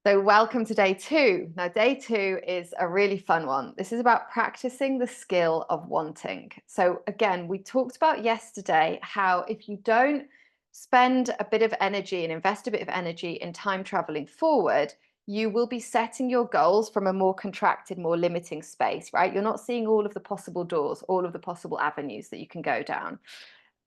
So welcome to day two. Now, day two is a really fun one. This is about practicing the skill of wanting. So again, we talked about yesterday how if you don't spend a bit of energy and invest a bit of energy in time traveling forward, you will be setting your goals from a more contracted, more limiting space, right? You're not seeing all of the possible doors, all of the possible avenues that you can go down.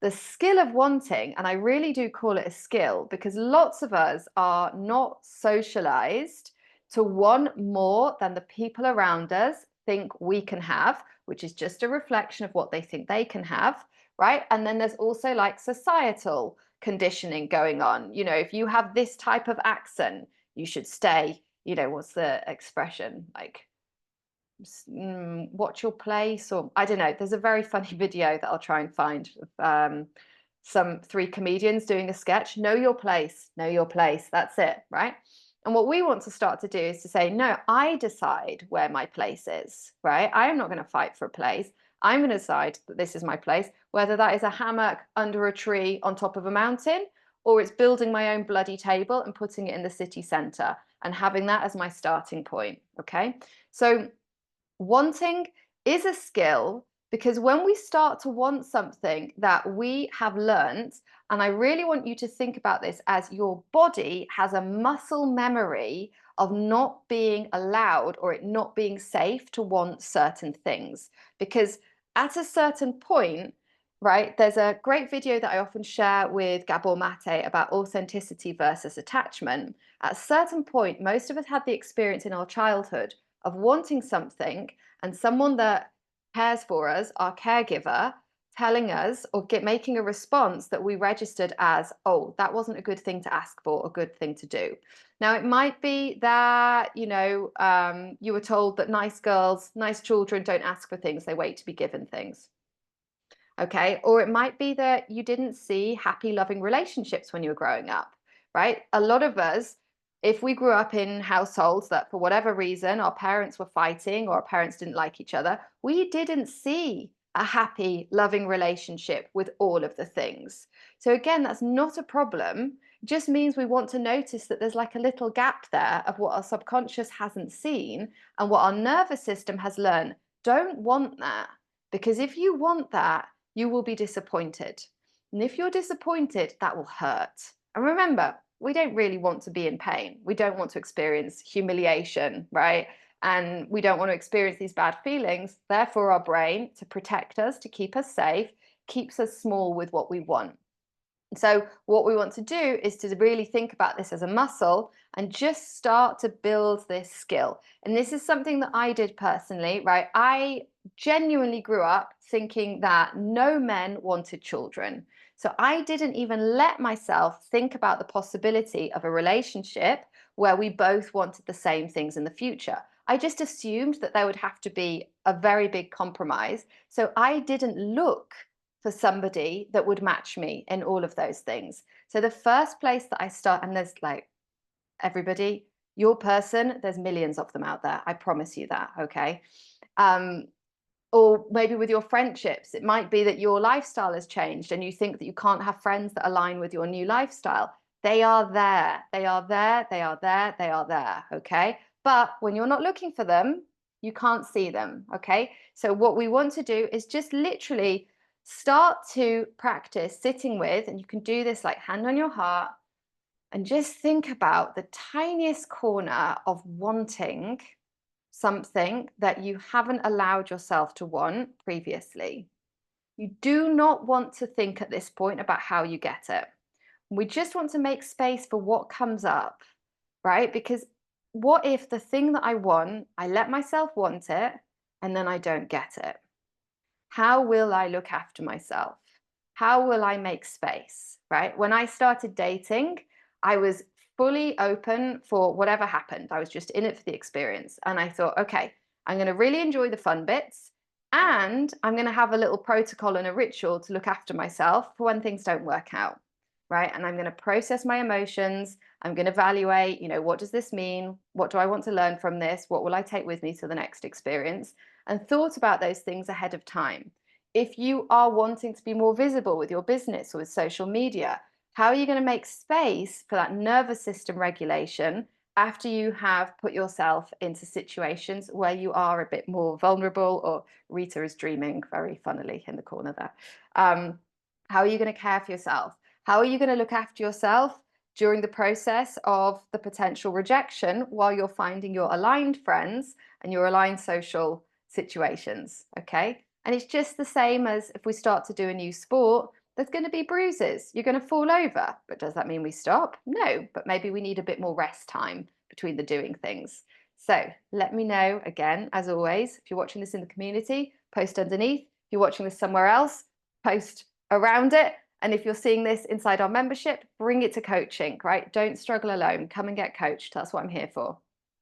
The skill of wanting, and I really do call it a skill because lots of us are not socialized to want more than the people around us think we can have, which is just a reflection of what they think they can have, right? And then there's also like societal conditioning going on. You know, if you have this type of accent, you should stay, what's the expression? Like, watch your place, or I don't know. There's a very funny video that I'll try and find of some three comedians doing a sketch. Know your place, know your place. That's it, right? And what we want to start to do is to say, no, I decide where my place is, right? I am not going to fight for a place. I'm going to decide that this is my place, whether that is a hammock under a tree on top of a mountain, or it's building my own bloody table and putting it in the city center and having that as my starting point. Okay. So wanting is a skill because when we start to want something that we have learned, and I really want you to think about this as your body has a muscle memory of not being allowed or it not being safe to want certain things. Because at a certain point, right, there's a great video that I often share with Gabor Mate about authenticity versus attachment. At a certain point, most of us had the experience in our childhood of wanting something and someone that cares for us, our caregiver, telling us or making a response that we registered as, oh, that wasn't a good thing to ask for, a good thing to do. Now, it might be that, you were told that nice girls, nice children don't ask for things, they wait to be given things. Okay. Or it might be that you didn't see happy, loving relationships when you were growing up, right? A lot of us, if we grew up in households that for whatever reason our parents were fighting or our parents didn't like each other, we didn't see a happy, loving relationship with all of the things. So again, that's not a problem. It just means we want to notice that there's like a little gap there of what our subconscious hasn't seen and what our nervous system has learned. Don't want that, because if you want that, you will be disappointed. And if you're disappointed, that will hurt. And remember, we don't really want to be in pain. We don't want to experience humiliation, right? And we don't want to experience these bad feelings. Therefore, our brain, to protect us, to keep us safe, keeps us small with what we want. So what we want to do is to really think about this as a muscle and just start to build this skill. And this is something that I did personally, right? I genuinely grew up thinking that no men wanted children. So I didn't even let myself think about the possibility of a relationship where we both wanted the same things in the future. I just assumed that there would have to be a very big compromise. So I didn't look for somebody that would match me in all of those things. So the first place that I start, and there's like everybody, your person, there's millions of them out there. I promise you that, okay? Or maybe with your friendships, it might be that your lifestyle has changed and you think that you can't have friends that align with your new lifestyle. They are there, they are there, they are there, they are there, okay? But when you're not looking for them, you can't see them, okay? So what we want to do is just literally start to practice sitting with, and you can do this like hand on your heart, and just think about the tiniest corner of wanting something that you haven't allowed yourself to want previously. You do not want to think at this point about how you get it. We just want to make space for what comes up, right? Because what if the thing that I want, I let myself want it, and then I don't get it? How will I look after myself? How will I make space, right? When I started dating, I was fully open for whatever happened. I was just in it for the experience. And I thought, okay, I'm going to really enjoy the fun bits. And I'm going to have a little protocol and a ritual to look after myself for when things don't work out, right? And I'm going to process my emotions. I'm going to evaluate, what does this mean? What do I want to learn from this? What will I take with me to the next experience? And thought about those things ahead of time. If you are wanting to be more visible with your business or with social media, how are you going to make space for that nervous system regulation after you have put yourself into situations where you are a bit more vulnerable, or Rita is dreaming very funnily in the corner there. How are you going to care for yourself? How are you going to look after yourself during the process of the potential rejection while you're finding your aligned friends and your aligned social situations? Okay. And it's just the same as if we start to do a new sport, there's going to be bruises. You're going to fall over. But does that mean we stop? No, but maybe we need a bit more rest time between the doing things. So let me know again, as always, if you're watching this in the community, post underneath. If you're watching this somewhere else, post around it. And if you're seeing this inside our membership, bring it to coaching, right? Don't struggle alone. Come and get coached. That's what I'm here for.